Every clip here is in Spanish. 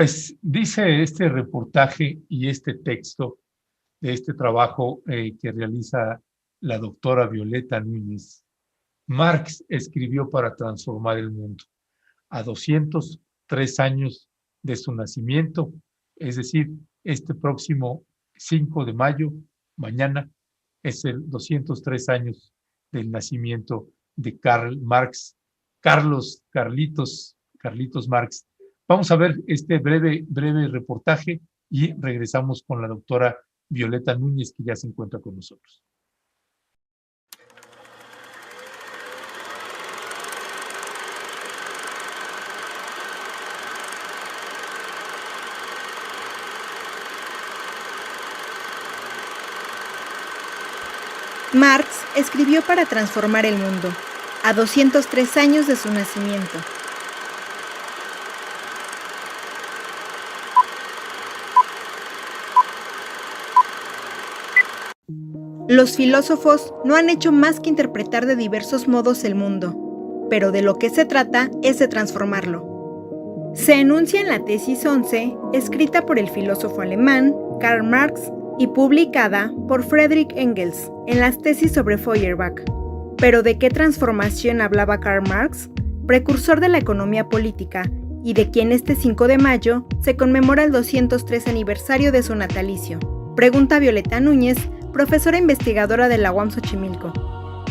Pues dice este reportaje y este texto de este trabajo que realiza la doctora Violeta Núñez. Marx escribió para transformar el mundo. A 203 años de su nacimiento, es decir, este próximo 5 de mayo, mañana, es el 203 años del nacimiento de Karl Marx, Carlitos Marx. Vamos a ver este breve reportaje y regresamos con la doctora Violeta Núñez, que ya se encuentra con nosotros. Marx escribió para transformar el mundo, a 203 años de su nacimiento. Los filósofos no han hecho más que interpretar de diversos modos el mundo, pero de lo que se trata es de transformarlo. Se enuncia en la tesis 11, escrita por el filósofo alemán Karl Marx y publicada por Friedrich Engels en las tesis sobre Feuerbach. ¿Pero de qué transformación hablaba Karl Marx, precursor de la economía política y de quien este 5 de mayo se conmemora el 203 aniversario de su natalicio? Pregunta Violeta Núñez, profesora investigadora de la UAM Xochimilco.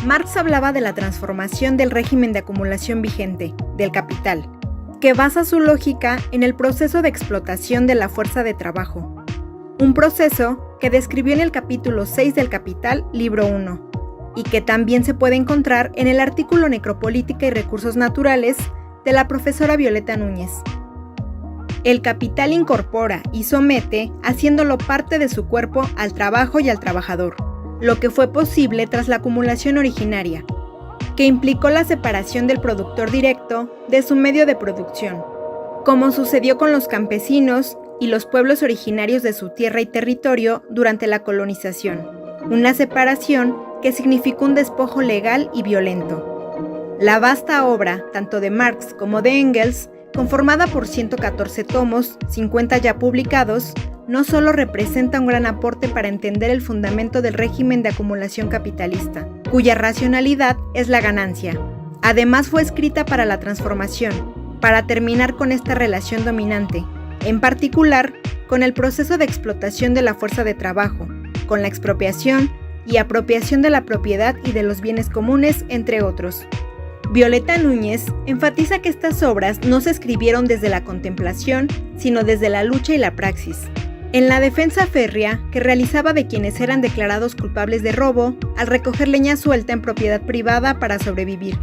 Marx hablaba de la transformación del régimen de acumulación vigente, del capital, que basa su lógica en el proceso de explotación de la fuerza de trabajo. Un proceso que describió en el capítulo 6 del Capital, libro 1, y que también se puede encontrar en el artículo Necropolítica y Recursos Naturales de la profesora Violeta Núñez. El capital incorpora y somete, haciéndolo parte de su cuerpo, al trabajo y al trabajador, lo que fue posible tras la acumulación originaria, que implicó la separación del productor directo de su medio de producción, como sucedió con los campesinos y los pueblos originarios de su tierra y territorio durante la colonización, una separación que significó un despojo legal y violento. La vasta obra, tanto de Marx como de Engels, conformada por 114 tomos, 50 ya publicados, no solo representa un gran aporte para entender el fundamento del régimen de acumulación capitalista, cuya racionalidad es la ganancia. Además fue escrita para la transformación, para terminar con esta relación dominante, en particular con el proceso de explotación de la fuerza de trabajo, con la expropiación y apropiación de la propiedad y de los bienes comunes, entre otros. Violeta Núñez enfatiza que estas obras no se escribieron desde la contemplación, sino desde la lucha y la praxis, en la defensa férrea que realizaba de quienes eran declarados culpables de robo al recoger leña suelta en propiedad privada para sobrevivir.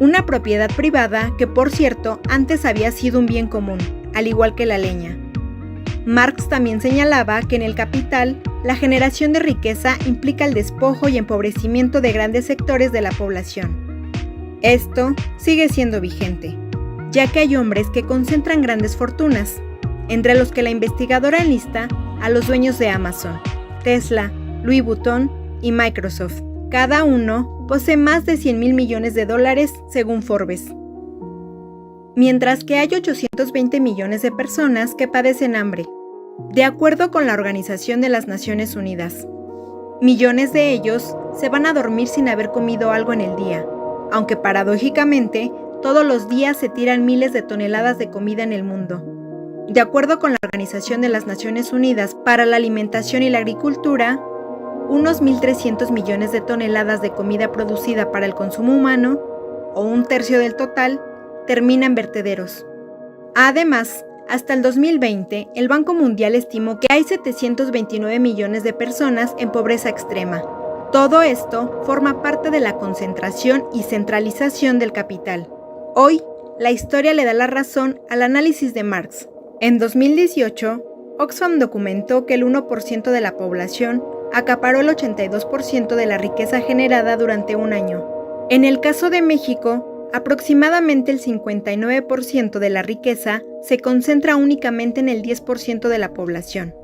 Una propiedad privada que, por cierto, antes había sido un bien común, al igual que la leña. Marx también señalaba que en el capital, la generación de riqueza implica el despojo y empobrecimiento de grandes sectores de la población. Esto sigue siendo vigente, ya que hay hombres que concentran grandes fortunas, entre los que la investigadora enlista a los dueños de Amazon, Tesla, Louis Vuitton y Microsoft. Cada uno posee más de 100,000 millones de dólares según Forbes. Mientras que hay 820 millones de personas que padecen hambre, de acuerdo con la Organización de las Naciones Unidas. Millones de ellos se van a dormir sin haber comido algo en el día, aunque paradójicamente todos los días se tiran miles de toneladas de comida en el mundo. De acuerdo con la Organización de las Naciones Unidas para la Alimentación y la Agricultura, unos 1.300 millones de toneladas de comida producida para el consumo humano, o un tercio del total, termina en vertederos. Además, hasta el 2020, el Banco Mundial estimó que hay 729 millones de personas en pobreza extrema. Todo esto forma parte de la concentración y centralización del capital. Hoy, la historia le da la razón al análisis de Marx. En 2018, Oxfam documentó que el 1% de la población acaparó el 82% de la riqueza generada durante un año. En el caso de México, aproximadamente el 59% de la riqueza se concentra únicamente en el 10% de la población.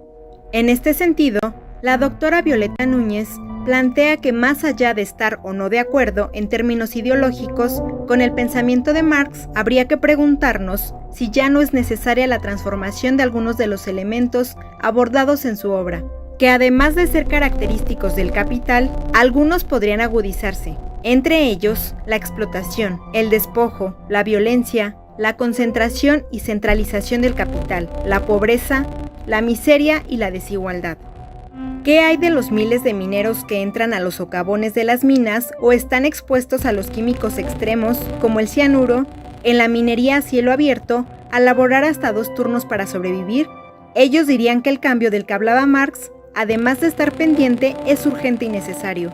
En este sentido, la doctora Violeta Núñez plantea que más allá de estar o no de acuerdo en términos ideológicos con el pensamiento de Marx, habría que preguntarnos si ya no es necesaria la transformación de algunos de los elementos abordados en su obra, que además de ser característicos del capital, algunos podrían agudizarse, entre ellos la explotación, el despojo, la violencia, la concentración y centralización del capital, la pobreza, la miseria y la desigualdad. ¿Qué hay de los miles de mineros que entran a los socavones de las minas o están expuestos a los químicos extremos, como el cianuro, en la minería a cielo abierto, a laborar hasta 2 turnos para sobrevivir? Ellos dirían que el cambio del que hablaba Marx, además de estar pendiente, es urgente y necesario.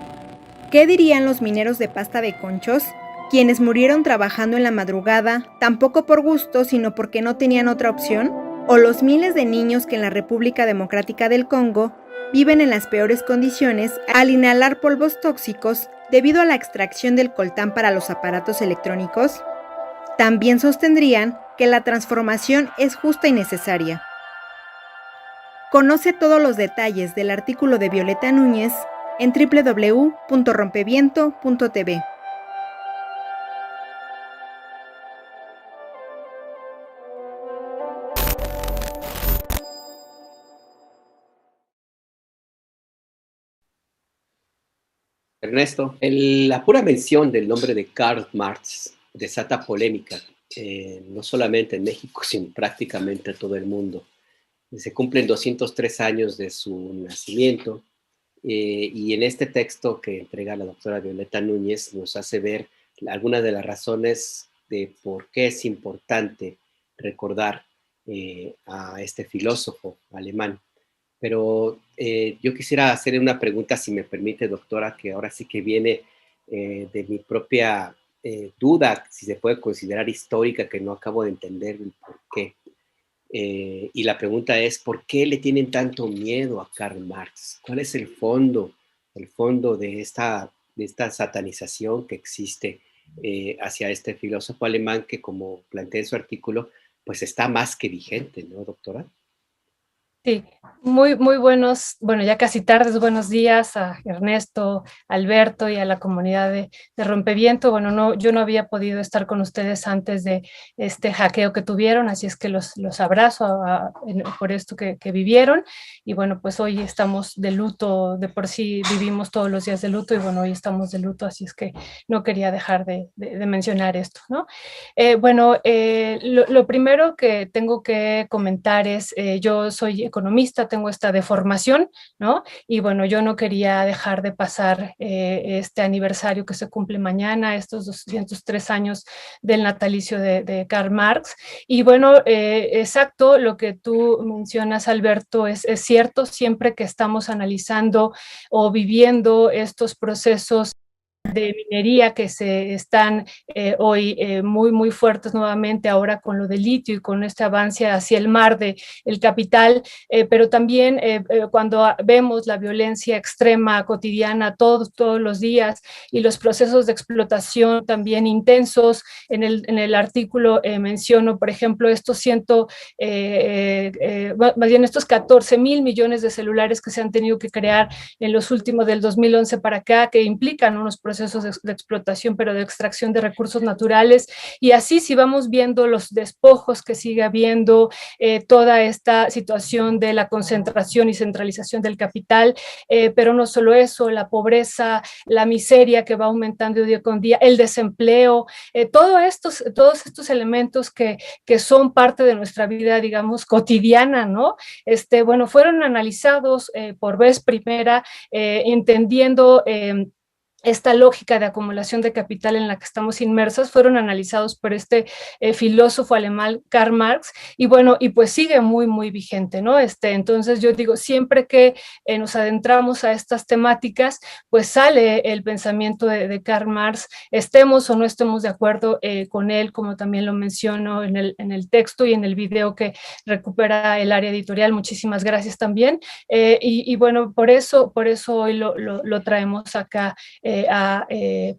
¿Qué dirían los mineros de pasta de conchos, quienes murieron trabajando en la madrugada, tampoco por gusto, sino porque no tenían otra opción? ¿O los miles de niños que en la República Democrática del Congo viven en las peores condiciones al inhalar polvos tóxicos debido a la extracción del coltán para los aparatos electrónicos? También sostendrían que la transformación es justa y necesaria. Conoce todos los detalles del artículo de Violeta Núñez en www.rompeviento.tv. Ernesto, la pura mención del nombre de Karl Marx desata polémica, no solamente en México, sino prácticamente en todo el mundo. Se cumplen 203 años de su nacimiento, y en este texto que entrega la doctora Violeta Núñez nos hace ver algunas de las razones de por qué es importante recordar a este filósofo alemán. Pero yo quisiera hacerle una pregunta, si me permite, doctora, que ahora sí que viene de mi propia duda, si se puede considerar histórica, que no acabo de entender el por qué. Y la pregunta es, ¿por qué le tienen tanto miedo a Karl Marx? ¿Cuál es el fondo de esta satanización que existe hacia este filósofo alemán que, como plantea en su artículo, pues está más que vigente, ¿no, doctora? Sí, muy buenos, bueno, ya casi tardes, buenos días a Ernesto, Alberto y a la comunidad de Rompeviento. Bueno, yo no había podido estar con ustedes antes de este hackeo que tuvieron, así es que los abrazo por esto que vivieron. Y bueno, pues hoy estamos de luto, de por sí vivimos todos los días de luto, y bueno, hoy estamos de luto, así es que no quería dejar de mencionar esto, ¿no? Lo primero que tengo que comentar es, yo soy economista, tengo esta deformación, ¿no? Y bueno, yo no quería dejar de pasar este aniversario que se cumple mañana, estos 203 años del natalicio de Karl Marx. Y bueno, exacto, lo que tú mencionas, Alberto, es cierto. Siempre que estamos analizando o viviendo estos procesos de minería que se están hoy muy fuertes nuevamente ahora con lo del litio y con este avance hacia el mar del capital, pero también cuando vemos la violencia extrema cotidiana todos los días y los procesos de explotación también intensos. En el artículo menciono, por ejemplo, estos 14,000 millones de celulares que se han tenido que crear en los últimos del 2011 para acá, que implican unos procesos de explotación, pero de extracción de recursos naturales. Y así, si vamos viendo los despojos que sigue habiendo, toda esta situación de la concentración y centralización del capital, pero no solo eso, la pobreza, la miseria que va aumentando día con día, el desempleo, todos estos elementos que son parte de nuestra vida, digamos, cotidiana, ¿no? Bueno, fueron analizados por vez primera, entendiendo esta lógica de acumulación de capital en la que estamos inmersos, fueron analizados por este filósofo alemán Karl Marx, y bueno, y pues sigue muy vigente, ¿no? Entonces yo digo, siempre que nos adentramos a estas temáticas, pues sale el pensamiento de Karl Marx, estemos o no estemos de acuerdo con él, como también lo menciono en el texto y en el video que recupera el área editorial. Muchísimas gracias también. Y bueno, por eso hoy lo traemos acá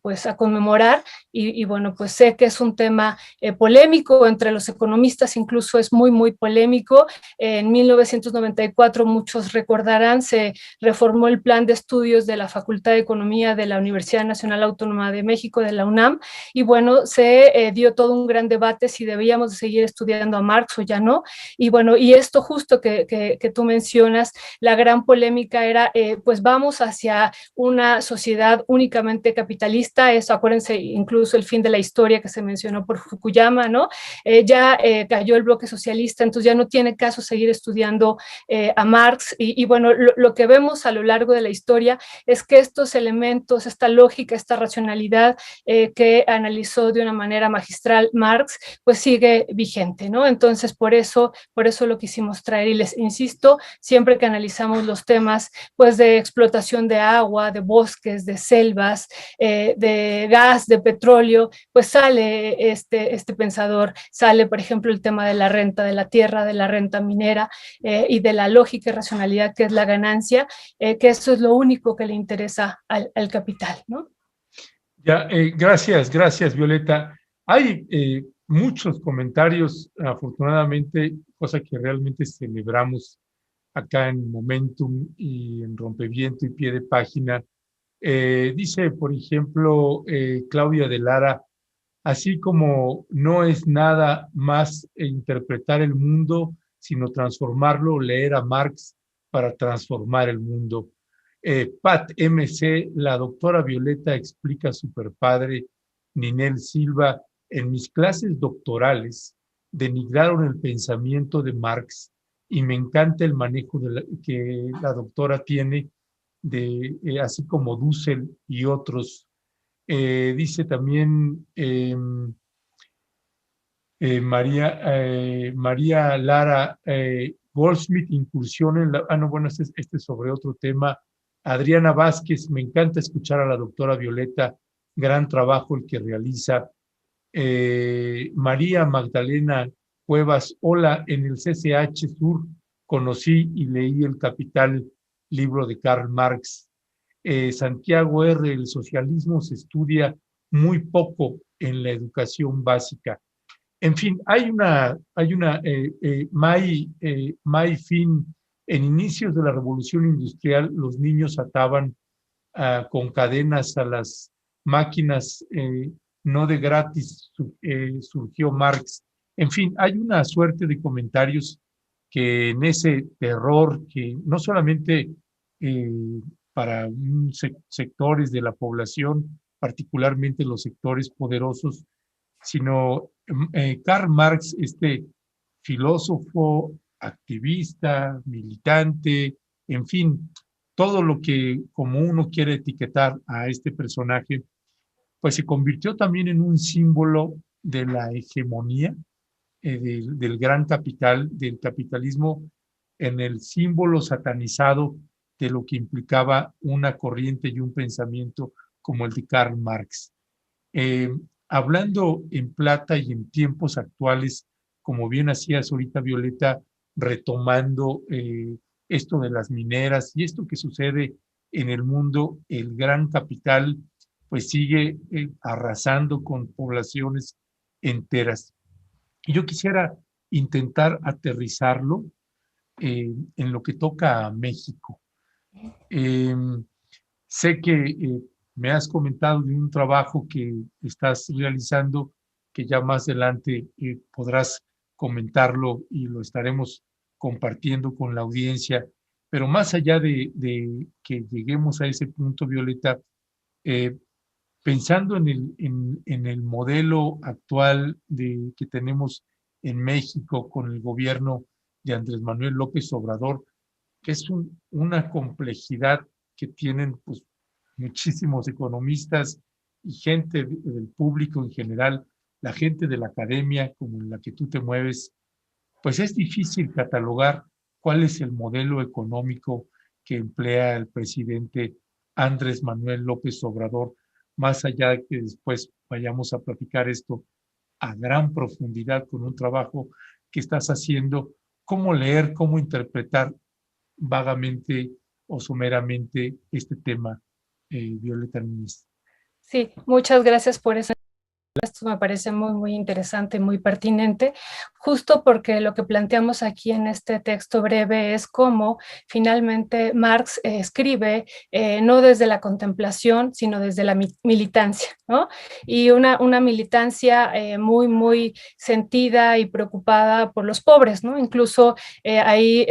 pues a conmemorar, y bueno, pues sé que es un tema polémico entre los economistas, incluso es muy, muy polémico. En 1994, muchos recordarán, se reformó el plan de estudios de la Facultad de Economía de la Universidad Nacional Autónoma de México, de la UNAM, y bueno, se dio todo un gran debate si debíamos de seguir estudiando a Marx o ya no, y bueno, y esto justo que tú mencionas, la gran polémica era, pues vamos hacia una sociedad únicamente capitalista, eso acuérdense incluso el fin de la historia que se mencionó por Fukuyama, ¿no? Ya cayó el bloque socialista, entonces ya no tiene caso seguir estudiando a Marx, y bueno, lo que vemos a lo largo de la historia es que estos elementos, esta lógica, esta racionalidad que analizó de una manera magistral Marx, pues sigue vigente, ¿no? Entonces, por eso lo quisimos traer, y les insisto, siempre que analizamos los temas, pues de explotación de agua, de bosques, de selvas, de gas, de petróleo, pues sale este pensador, sale, por ejemplo, el tema de la renta de la tierra, de la renta minera, y de la lógica y racionalidad que es la ganancia, que eso es lo único que le interesa al capital, ¿no? Ya, gracias, Violeta. Hay muchos comentarios, afortunadamente, cosa que realmente celebramos acá en Momentum y en Rompeviento y Pie de Página. Dice, por ejemplo, Claudia de Lara, así como no es nada más interpretar el mundo, sino transformarlo, leer a Marx para transformar el mundo. Pat MC, la doctora Violeta explica super padre. Ninel Silva, en mis clases doctorales denigraron el pensamiento de Marx y me encanta el manejo que la doctora tiene, así como Dussel y otros. Dice también María Lara, Goldsmith, incursión en la... Ah, no, bueno, este es sobre otro tema. Adriana Vázquez, me encanta escuchar a la doctora Violeta, gran trabajo el que realiza. María Magdalena Cuevas, hola, en el CCH Sur conocí y leí El Capital, libro de Karl Marx. Santiago R., el socialismo se estudia muy poco en la educación básica. En fin, May Fin, en inicios de la Revolución Industrial, los niños ataban con cadenas a las máquinas, no de gratis, surgió Marx. En fin, hay una suerte de comentarios que en ese terror que no solamente para sectores de la población, particularmente los sectores poderosos, sino Karl Marx, este filósofo, activista, militante, en fin, todo lo que como uno quiere etiquetar a este personaje, pues se convirtió también en un símbolo de la hegemonía del gran capital, del capitalismo, en el símbolo satanizado de lo que implicaba una corriente y un pensamiento como el de Karl Marx. Eh, Hablando en plata y en tiempos actuales, como bien hacías ahorita, Violeta, retomando esto de las mineras y esto que sucede en el mundo, el gran capital pues sigue arrasando con poblaciones enteras. Y yo quisiera intentar aterrizarlo en lo que toca a México. Eh, Sé que me has comentado de un trabajo que estás realizando, que ya más adelante podrás comentarlo y lo estaremos compartiendo con la audiencia. Pero más allá de que lleguemos a ese punto, Violeta, eh, pensando en el modelo actual que tenemos en México con el gobierno de Andrés Manuel López Obrador, que es una complejidad que tienen pues, muchísimos economistas y gente del público en general, la gente de la academia como en la que tú te mueves, pues es difícil catalogar cuál es el modelo económico que emplea el presidente Andrés Manuel López Obrador, más allá de que después vayamos a platicar esto a gran profundidad con un trabajo que estás haciendo, cómo leer, cómo interpretar vagamente o someramente este tema, Violeta Núñez. Sí, muchas gracias por eso. Esto me parece muy, muy interesante, muy pertinente, justo porque lo que planteamos aquí en este texto breve es cómo finalmente Marx escribe no desde la contemplación, sino desde la militancia, ¿no? Y una militancia muy, muy sentida y preocupada por los pobres, ¿no? Incluso ahí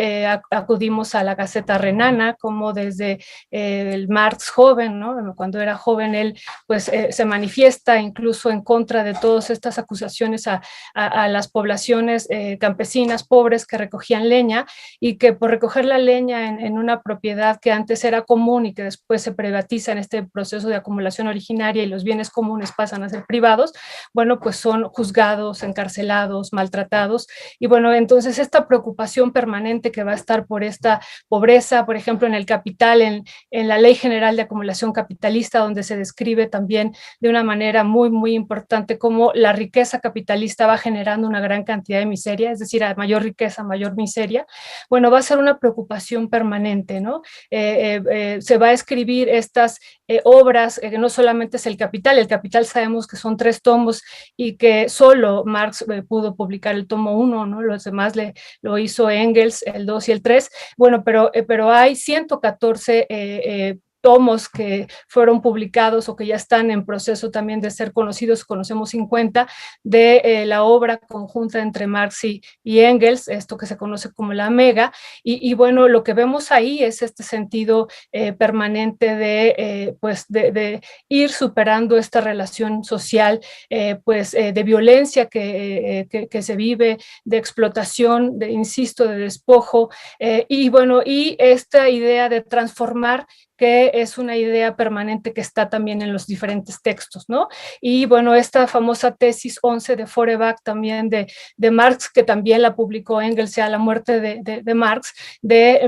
acudimos a la Gaceta Renana, como desde el Marx joven, ¿no? Cuando era joven él pues se manifiesta incluso en contra de todas estas acusaciones a las poblaciones campesinas pobres que recogían leña y que por recoger la leña en una propiedad que antes era común y que después se privatiza en este proceso de acumulación originaria y los bienes comunes pasan a ser privados, bueno, pues son juzgados, encarcelados, maltratados y bueno, entonces esta preocupación permanente que va a estar por esta pobreza, por ejemplo, en el capital, en la Ley General de Acumulación Capitalista, donde se describe también de una manera muy, muy importante cómo la riqueza capitalista va generando una gran cantidad de miseria, es decir, a mayor riqueza, mayor miseria, bueno, va a ser una preocupación permanente, ¿no? Se va a escribir estas obras, no solamente es el Capital sabemos que son 3 tomos y que solo Marx pudo publicar el tomo 1, ¿no? Los demás lo hizo Engels, el 2 y el 3, bueno, pero hay 114 tomos que fueron publicados o que ya están en proceso también de ser conocidos, conocemos 50, de la obra conjunta entre Marx y Engels, esto que se conoce como la Mega, y bueno, lo que vemos ahí es este sentido permanente de ir superando esta relación social, de violencia que se vive, de explotación, insisto, de despojo, y bueno, y esta idea de transformar que es una idea permanente que está también en los diferentes textos, ¿no? Y bueno, esta famosa tesis 11 de Feuerbach también de Marx, que también la publicó Engels a la muerte de Marx,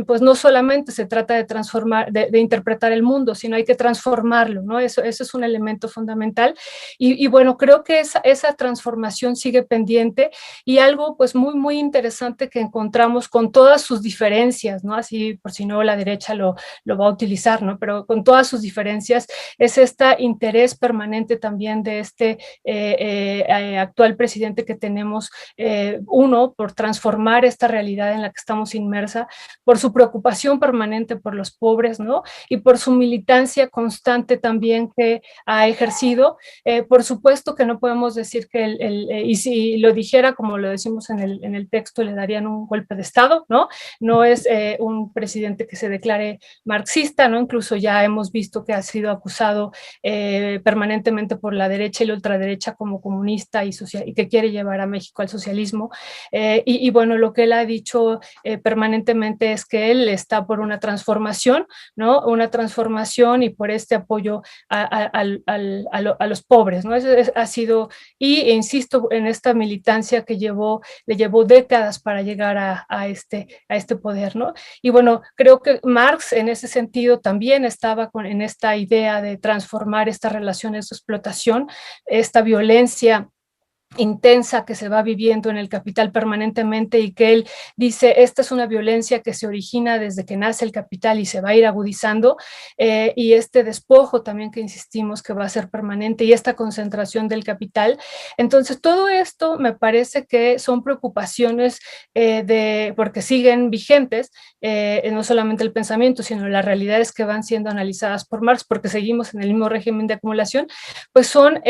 pues no solamente se trata de transformar, de interpretar el mundo, sino hay que transformarlo, ¿no? Eso es un elemento fundamental. Y bueno, creo que esa transformación sigue pendiente y algo pues muy, muy interesante que encontramos con todas sus diferencias, ¿no? Así, por si no, la derecha lo va a utilizar, ¿no? Pero con todas sus diferencias, es este interés permanente también de este actual presidente que tenemos, uno, por transformar esta realidad en la que estamos inmersa, por su preocupación permanente por los pobres, ¿no? Y por su militancia constante también que ha ejercido. Por supuesto que no podemos decir que y si lo dijera, como lo decimos en el texto, le darían un golpe de Estado, ¿no? No es un presidente que se declare marxista, ¿no? Incluso ya hemos visto que ha sido acusado permanentemente por la derecha y la ultraderecha como comunista y que quiere llevar a México al socialismo. Y bueno, lo que él ha dicho permanentemente es que él está por una transformación, ¿no? Una transformación y por este apoyo a los pobres, ¿no? Ha sido, y insisto en esta militancia que le llevó décadas para llegar a este poder, ¿no? Y bueno, creo que Marx en ese sentido también estaba en esta idea de transformar estas relaciones de explotación, esta violencia intensa que se va viviendo en el capital permanentemente y que él dice, esta es una violencia que se origina desde que nace el capital y se va a ir agudizando, y este despojo también que insistimos que va a ser permanente y esta concentración del capital. Entonces, todo esto me parece que son preocupaciones porque siguen vigentes, no solamente el pensamiento, sino las realidades que van siendo analizadas por Marx, porque seguimos en el mismo régimen de acumulación, pues son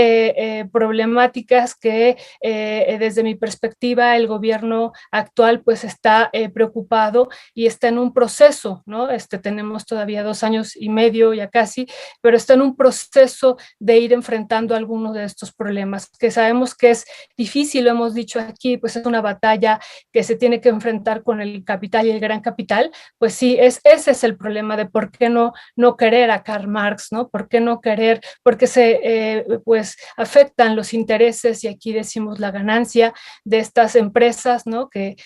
problemáticas que desde mi perspectiva el gobierno actual pues está preocupado y está en un proceso, ¿no? Tenemos todavía 2 años y medio ya casi, pero está en un proceso de ir enfrentando algunos de estos problemas, que sabemos que es difícil, lo hemos dicho aquí, pues es una batalla que se tiene que enfrentar con el capital y el gran capital, pues sí, ese es el problema de por qué no querer a Karl Marx, ¿no? ¿Por qué no querer? Porque pues afectan los intereses y aquí decimos la ganancia de estas empresas, ¿no? Que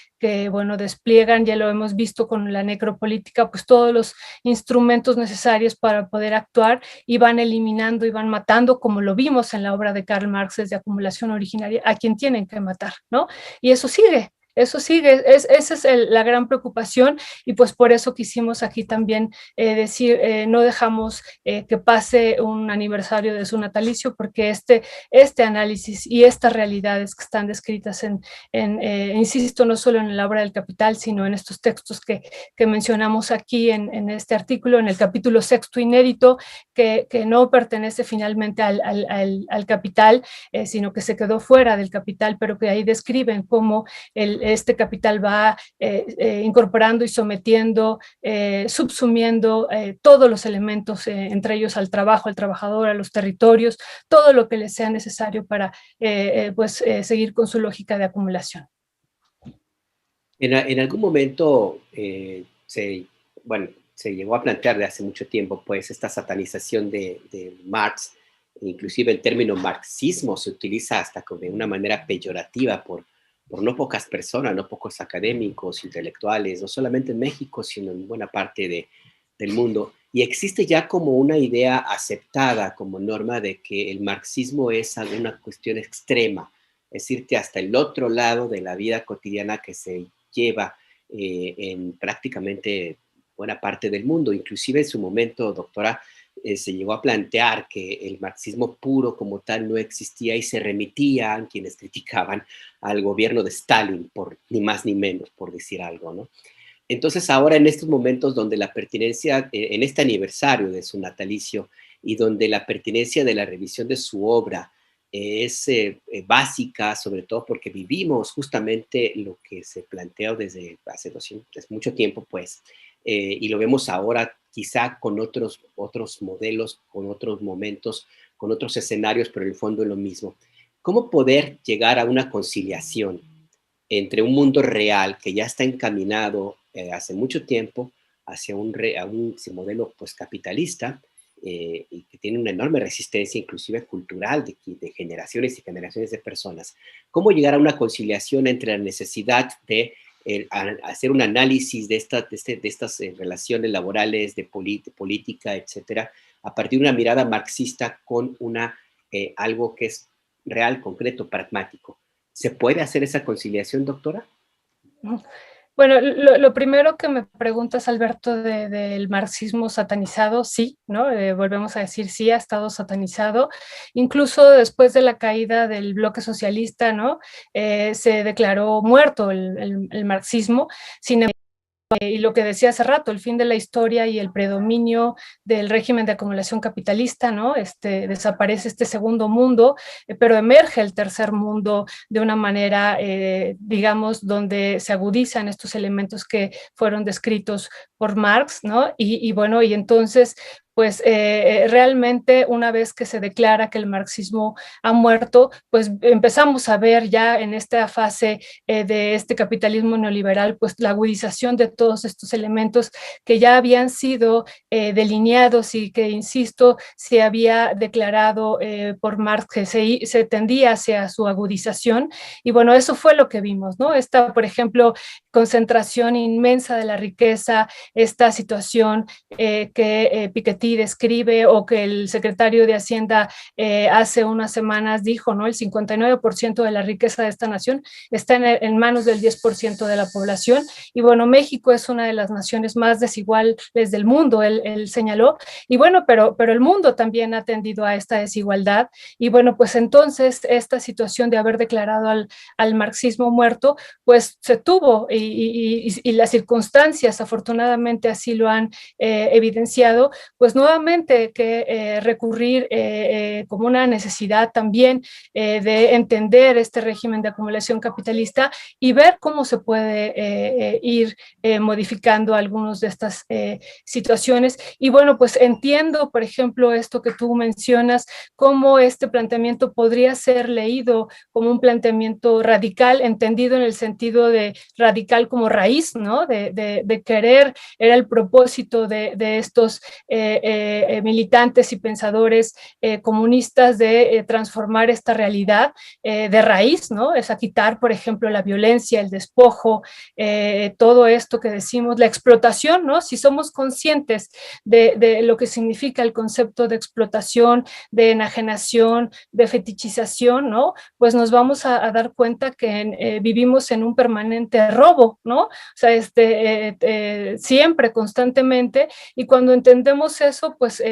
bueno, despliegan, ya lo hemos visto con la necropolítica, pues todos los instrumentos necesarios para poder actuar y van eliminando y van matando, como lo vimos en la obra de Karl Marx desde Acumulación Originaria, a quien tienen que matar, ¿no? Y eso sigue. Eso sigue, esa es la gran preocupación y pues por eso quisimos aquí también decir, no dejamos que pase un aniversario de su natalicio porque este análisis y estas realidades que están descritas insisto, no solo en la obra del Capital, sino en estos textos que mencionamos aquí en este artículo, en el capítulo sexto inédito, que no pertenece finalmente al Capital, sino que se quedó fuera del Capital, pero que ahí describen cómo este capital va incorporando y sometiendo, subsumiendo todos los elementos, entre ellos al trabajo, al trabajador, a los territorios, todo lo que les sea necesario para seguir con su lógica de acumulación. En algún momento se llegó a plantear de hace mucho tiempo pues esta satanización de Marx, inclusive el término marxismo se utiliza hasta de una manera peyorativa por no pocas personas, no pocos académicos, intelectuales, no solamente en México, sino en buena parte del mundo. Y existe ya como una idea aceptada como norma de que el marxismo es alguna cuestión extrema, es irte hasta el otro lado de la vida cotidiana que se lleva en prácticamente buena parte del mundo. Inclusive en su momento, doctora, se llegó a plantear que el marxismo puro como tal no existía y se remitían quienes criticaban al gobierno de Stalin, por ni más ni menos, por decir algo, ¿no? Entonces ahora en estos momentos donde la pertinencia, en este aniversario de su natalicio y donde la pertinencia de la revisión de su obra es básica, sobre todo porque vivimos justamente lo que se planteó desde hace mucho tiempo, pues, y lo vemos ahora quizá con otros modelos, con otros momentos, con otros escenarios, pero en el fondo es lo mismo. ¿Cómo poder llegar a una conciliación entre un mundo real que ya está encaminado hace mucho tiempo hacia un modelo pues, capitalista y que tiene una enorme resistencia, inclusive cultural, de generaciones y generaciones de personas? ¿Cómo llegar a una conciliación entre la necesidad de hacer un análisis de estas relaciones laborales, de política, etcétera, a partir de una mirada marxista con algo que es real, concreto, pragmático? ¿Se puede hacer esa conciliación, doctora? Bueno, lo primero que me preguntas, Alberto, del marxismo satanizado, sí, ¿no? Volvemos a decir, sí, ha estado satanizado. Incluso después de la caída del bloque socialista, ¿no? Se declaró muerto el marxismo. Sin embargo, y lo que decía hace rato, el fin de la historia y el predominio del régimen de acumulación capitalista, ¿no? Desaparece este segundo mundo, pero emerge el tercer mundo de una manera, digamos, donde se agudizan estos elementos que fueron descritos por Marx, ¿no? Y bueno, y entonces pues realmente una vez que se declara que el marxismo ha muerto, pues empezamos a ver ya en esta fase de este capitalismo neoliberal, pues la agudización de todos estos elementos que ya habían sido delineados y que, insisto, se había declarado por Marx que se tendía hacia su agudización. Y bueno, eso fue lo que vimos, ¿no? Esta, por ejemplo, concentración inmensa de la riqueza, esta situación que Piketty describe o que el secretario de Hacienda hace unas semanas dijo, ¿no? El 59% de la riqueza de esta nación está en manos del 10% de la población. Y bueno, México es una de las naciones más desiguales del mundo, él señaló. Y bueno, pero el mundo también ha tendido a esta desigualdad. Y bueno, pues entonces esta situación de haber declarado al marxismo muerto, pues se tuvo y las circunstancias afortunadamente así lo han evidenciado, pues nuevamente que recurrir como una necesidad también de entender este régimen de acumulación capitalista y ver cómo se puede ir modificando algunas de estas situaciones. Y bueno, pues entiendo, por ejemplo, esto que tú mencionas, cómo este planteamiento podría ser leído como un planteamiento radical, entendido en el sentido de radical como raíz, ¿no? De querer, era el propósito de estos militantes y pensadores comunistas de transformar esta realidad de raíz, ¿no? Es a quitar, por ejemplo, la violencia, el despojo, todo esto que decimos, la explotación, ¿no? Si somos conscientes de lo que significa el concepto de explotación, de enajenación, de fetichización, ¿no? Pues nos vamos a dar cuenta que vivimos en un permanente robo, ¿no? O sea, siempre, constantemente, y cuando entendemos eso, pues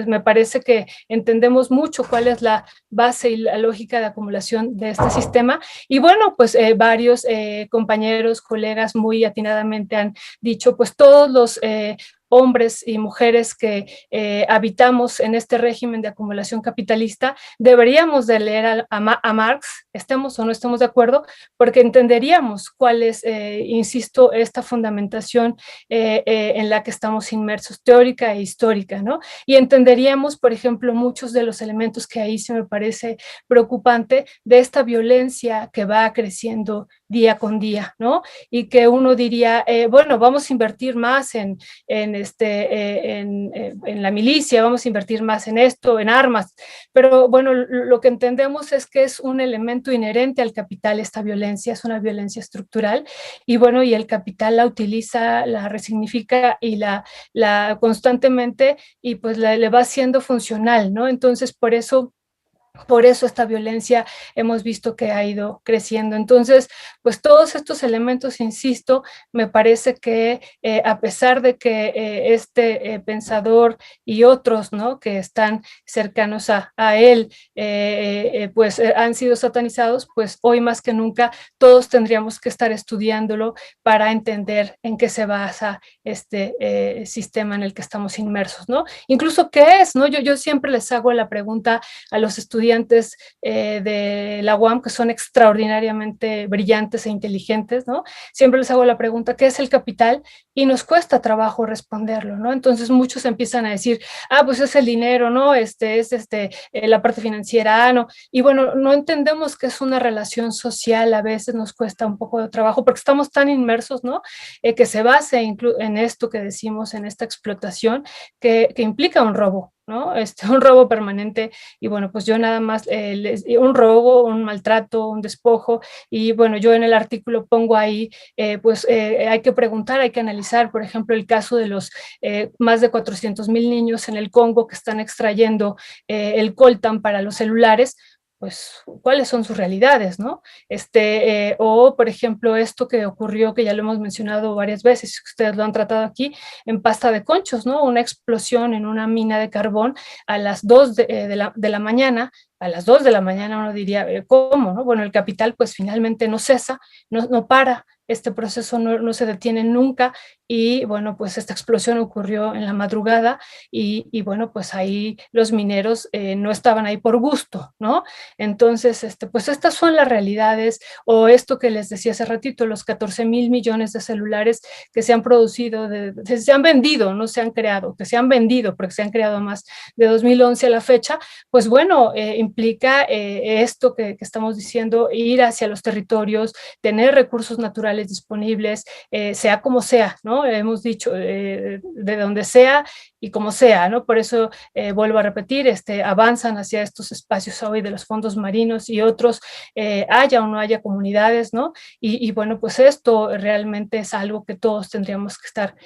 me parece que entendemos mucho cuál es la base y la lógica de acumulación de este sistema. Y bueno, pues varios compañeros, colegas muy atinadamente han dicho, pues todos los hombres y mujeres que habitamos en este régimen de acumulación capitalista, deberíamos de leer a Marx, estemos o no estemos de acuerdo, porque entenderíamos cuál es, insisto, esta fundamentación en la que estamos inmersos, teórica e histórica, ¿no? Y entenderíamos, por ejemplo, muchos de los elementos que ahí se me parece preocupante de esta violencia que va creciendo día con día, ¿no? Y que uno diría, bueno, vamos a invertir más en la milicia, vamos a invertir más en esto, en armas, pero bueno, lo que entendemos es que es un elemento inherente al capital, esta violencia, es una violencia estructural, y bueno, y el capital la utiliza, la resignifica y la constantemente, y pues le va haciendo funcional, ¿no? Entonces, por eso esta violencia hemos visto que ha ido creciendo. Entonces, pues todos estos elementos, insisto, me parece que a pesar de que este pensador y otros, ¿no?, que están cercanos a él, pues han sido satanizados, pues hoy más que nunca todos tendríamos que estar estudiándolo para entender en qué se basa este sistema en el que estamos inmersos, ¿no? Incluso qué es, ¿no? Yo siempre les hago la pregunta a los estudiantes de la UAM, que son extraordinariamente brillantes e inteligentes, ¿no? Siempre les hago la pregunta, ¿qué es el capital? Y nos cuesta trabajo responderlo, ¿no? Entonces muchos empiezan a decir, pues es el dinero, ¿no? Es la parte financiera, ¿no? Y bueno, no entendemos que es una relación social, a veces nos cuesta un poco de trabajo porque estamos tan inmersos, ¿no? Que se base en esto que decimos, en esta explotación que implica un robo, ¿no? Un robo permanente, y bueno, pues yo nada más, un robo, un maltrato, un despojo, y bueno, yo en el artículo pongo ahí, hay que preguntar, hay que analizar, por ejemplo, el caso de los más de 400,000 niños en el Congo que están extrayendo el coltan para los celulares, pues, cuáles son sus realidades, ¿no? O, por ejemplo, esto que ocurrió, que ya lo hemos mencionado varias veces, que ustedes lo han tratado aquí, en Pasta de Conchos, ¿no? Una explosión en una mina de carbón a las 2 de la mañana, a las 2 de la mañana uno diría, ¿cómo, no? Bueno, el capital pues finalmente no cesa, no para, este proceso no se detiene nunca, y bueno, pues esta explosión ocurrió en la madrugada, y bueno, pues ahí los mineros no estaban ahí por gusto, ¿no? Entonces, pues estas son las realidades, o esto que les decía hace ratito, los 14,000 millones de celulares que se han producido, se han vendido, no se han creado, que se han vendido, porque se han creado más de 2011 a la fecha, pues bueno, implica esto que estamos diciendo, ir hacia los territorios, tener recursos naturales disponibles, sea como sea, ¿no? Hemos dicho, de donde sea y como sea, ¿no? Por eso vuelvo a repetir, avanzan hacia estos espacios hoy de los fondos marinos y otros, haya o no haya comunidades, ¿no? Y bueno, pues esto realmente es algo que todos tendríamos que estar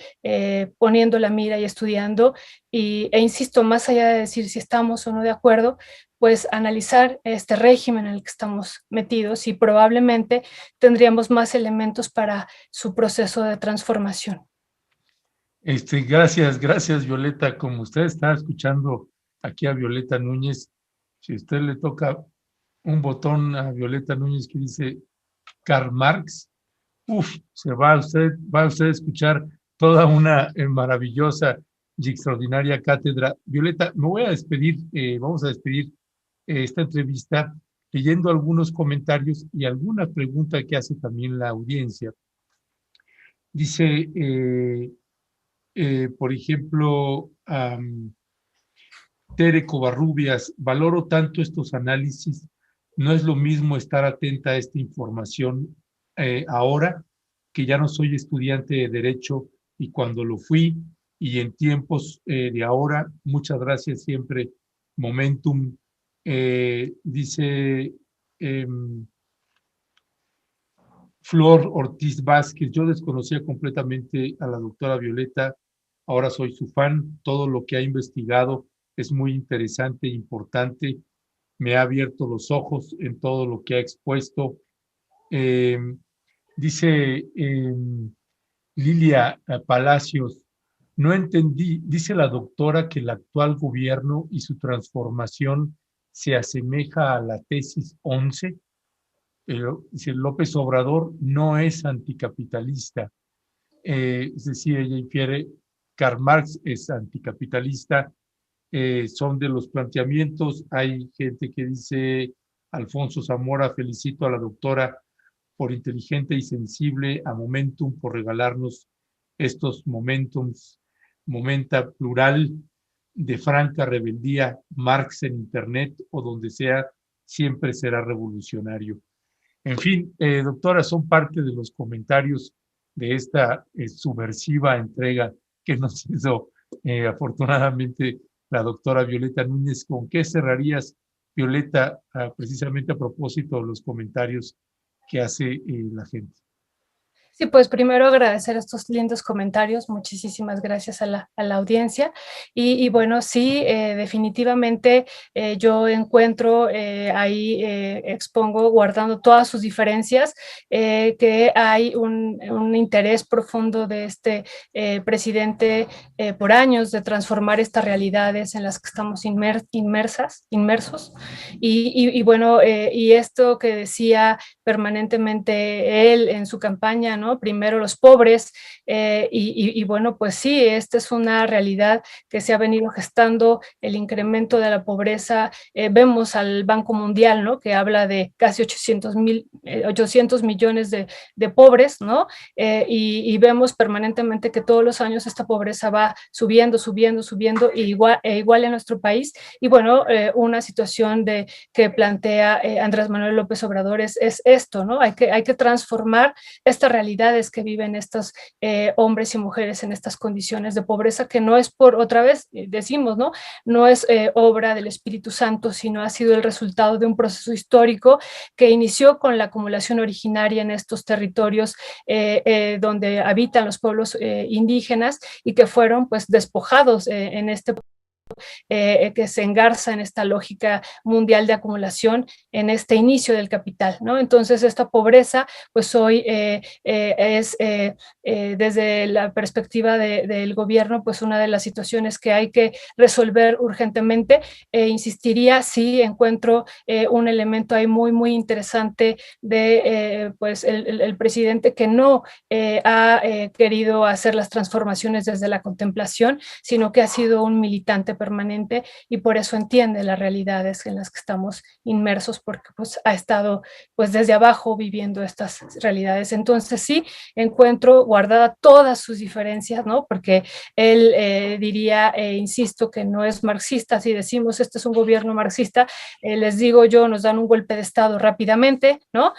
poniendo la mira y estudiando, e insisto, más allá de decir si estamos o no de acuerdo, pues analizar este régimen en el que estamos metidos, y probablemente tendríamos más elementos para su proceso de transformación. Gracias, Violeta. Como usted está escuchando aquí a Violeta Núñez, si usted le toca un botón a Violeta Núñez que dice Karl Marx, va usted a escuchar toda una maravillosa y extraordinaria cátedra. Violeta, me voy a despedir, vamos a despedir esta entrevista leyendo algunos comentarios y alguna pregunta que hace también la audiencia. Dice, por ejemplo, Tere Covarrubias, valoro tanto estos análisis, no es lo mismo estar atenta a esta información ahora, que ya no soy estudiante de Derecho, y cuando lo fui, y en tiempos de ahora. Muchas gracias siempre, Momentum. Dice Flor Ortiz Vázquez, yo desconocía completamente a la doctora Violeta, ahora soy su fan, todo lo que ha investigado es muy interesante e importante, me ha abierto los ojos en todo lo que ha expuesto. Eh, dice Lilia Palacios, no entendí, dice la doctora que el actual gobierno y su transformación se asemeja a la tesis 11. Dice López Obrador no es anticapitalista, es decir, ella infiere, Karl Marx es anticapitalista, son de los planteamientos, hay gente que dice, Alfonso Zamora, felicito a la doctora por inteligente y sensible, a Momentum por regalarnos estos momentums, momenta plural de franca rebeldía, Marx en Internet o donde sea, siempre será revolucionario. En fin, doctora, son parte de los comentarios de esta subversiva entrega que nos hizo afortunadamente la doctora Violeta Núñez. ¿Con qué cerrarías, Violeta, precisamente a propósito de los comentarios que hace la gente? Sí, pues primero agradecer estos lindos comentarios, muchísimas gracias a la audiencia y bueno, sí, definitivamente yo encuentro ahí, expongo, guardando todas sus diferencias, que hay un interés profundo de este presidente por años de transformar estas realidades en las que estamos inmersos y bueno, y esto que decía permanentemente él en su campaña, ¿no? Primero los pobres, y bueno, pues sí, esta es una realidad que se ha venido gestando, el incremento de la pobreza. Vemos al Banco Mundial, ¿no? Que habla de casi 800 millones de pobres, ¿no? Y vemos permanentemente que todos los años esta pobreza va subiendo, igual en nuestro país. Y bueno, una situación que plantea Andrés Manuel López Obrador es esto, ¿no? Hay que transformar estas realidades que viven estos hombres y mujeres en estas condiciones de pobreza, que no es por, otra vez decimos, ¿no? No es obra del Espíritu Santo, sino ha sido el resultado de un proceso histórico que inició con la acumulación originaria en estos territorios donde habitan los pueblos indígenas y que fueron pues despojados en este que se engarza en esta lógica mundial de acumulación en este inicio del capital, ¿no? Entonces esta pobreza pues hoy es desde la perspectiva del gobierno pues una de las situaciones que hay que resolver urgentemente. Insistiría, sí encuentro un elemento ahí muy interesante de pues el presidente que no ha querido hacer las transformaciones desde la contemplación, sino que ha sido un militante permanente y por eso entiende las realidades en las que estamos inmersos, porque pues ha estado pues desde abajo viviendo estas realidades. Entonces sí, encuentro guardada todas sus diferencias, ¿no? Porque él diría, insisto, que no es marxista. Si decimos este es un gobierno marxista, les digo yo, nos dan un golpe de Estado rápidamente, ¿no?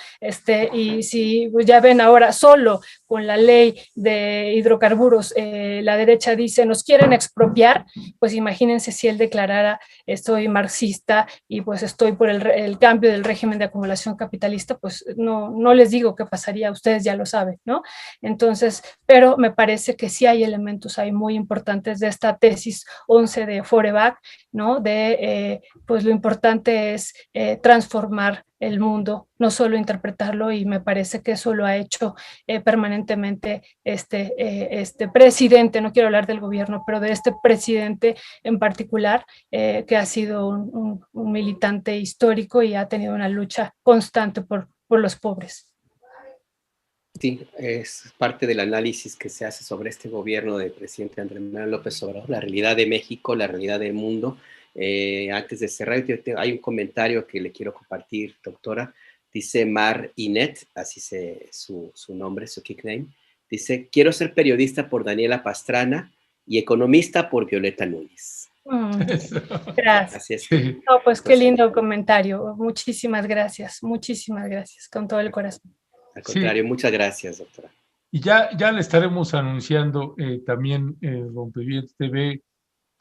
Y si pues ya ven ahora solo con la ley de hidrocarburos, la derecha dice nos quieren expropiar, pues imagínense si él declarara estoy marxista y pues estoy por el cambio del régimen de acumulación capitalista, pues no les digo qué pasaría, ustedes ya lo saben, ¿no? Entonces, pero me parece que sí hay elementos ahí muy importantes de esta tesis 11 de Feuerbach, ¿no? De pues lo importante es transformar el mundo, no solo interpretarlo, y me parece que eso lo ha hecho permanentemente este presidente, no quiero hablar del gobierno, pero de este presidente en particular, que ha sido un militante histórico y ha tenido una lucha constante por los pobres. Sí, es parte del análisis que se hace sobre este gobierno del presidente Andrés Manuel López Obrador, la realidad de México, la realidad del mundo. Antes de cerrar, hay un comentario que le quiero compartir, doctora. Dice Mar Inet, así su nombre, su nickname. Dice, quiero ser periodista por Daniela Pastrana y economista por Violeta Núñez. Gracias. Así es. Sí. No, pues qué lindo comentario. Muchísimas gracias, con todo el corazón. Al contrario, muchas gracias, doctora. Y ya le estaremos anunciando también Rompevientos TV.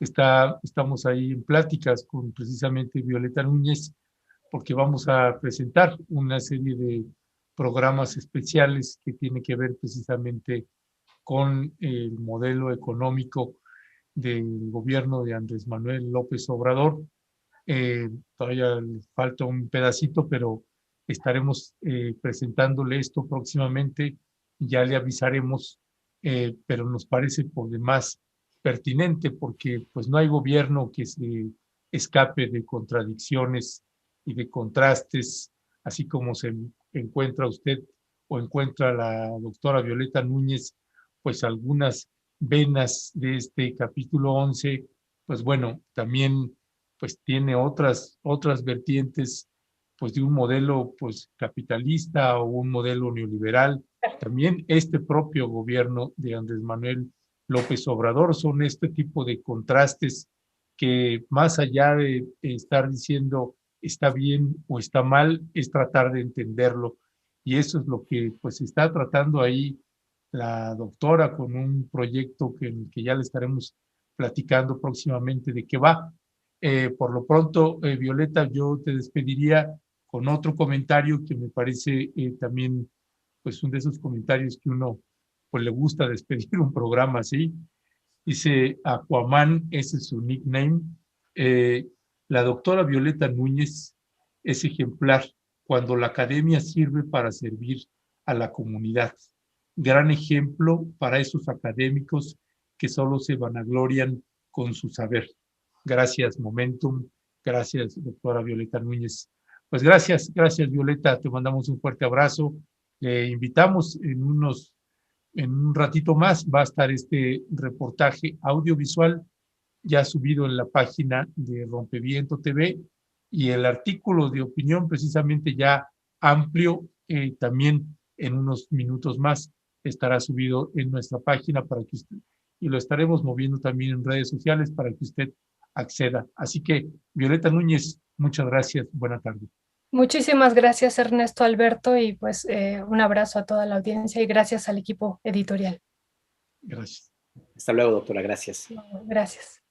Estamos ahí en pláticas con precisamente Violeta Núñez, porque vamos a presentar una serie de programas especiales que tiene que ver precisamente con el modelo económico del gobierno de Andrés Manuel López Obrador. Todavía le falta un pedacito, pero estaremos presentándole esto próximamente. Ya le avisaremos, pero nos parece por demás pertinente porque pues no hay gobierno que se escape de contradicciones y de contrastes, así como se encuentra usted o encuentra la doctora Violeta Núñez, pues algunas venas de este capítulo 11, pues bueno, también pues tiene otras vertientes pues de un modelo pues capitalista o un modelo neoliberal. También este propio gobierno de Andrés Manuel López Obrador son este tipo de contrastes que más allá de estar diciendo está bien o está mal, es tratar de entenderlo. Y eso es lo que pues está tratando ahí la doctora con un proyecto que ya le estaremos platicando próximamente de qué va. Por lo pronto, Violeta, yo te despediría con otro comentario que me parece también pues un de esos comentarios que uno pues le gusta despedir un programa así. Dice Aquaman, ese es su nickname. Eh, la doctora Violeta Núñez es ejemplar cuando la academia sirve para servir a la comunidad. Gran ejemplo para esos académicos que solo se vanaglorian con su saber. Gracias, Momentum. Gracias, doctora Violeta Núñez. Pues gracias Violeta. Te mandamos un fuerte abrazo. Le invitamos en un ratito más va a estar este reportaje audiovisual ya subido en la página de Rompeviento TV y el artículo de opinión precisamente ya amplio también en unos minutos más estará subido en nuestra página para que usted, y lo estaremos moviendo también en redes sociales para que usted acceda. Así que, Violeta Núñez, muchas gracias. Buena tarde. Muchísimas gracias, Ernesto, Alberto, y pues un abrazo a toda la audiencia y gracias al equipo editorial. Gracias. Hasta luego, doctora. Gracias. Gracias.